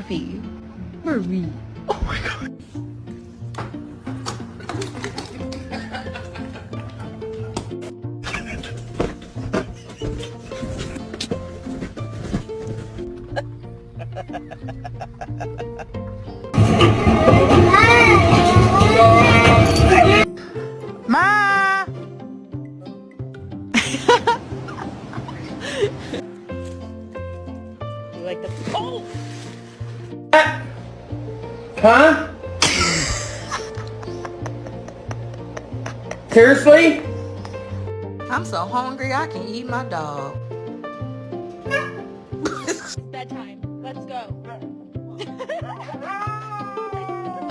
Murphy. Murphy. Oh my god. Ma! You like the oh! Huh? Seriously? I'm so hungry I can eat my dog.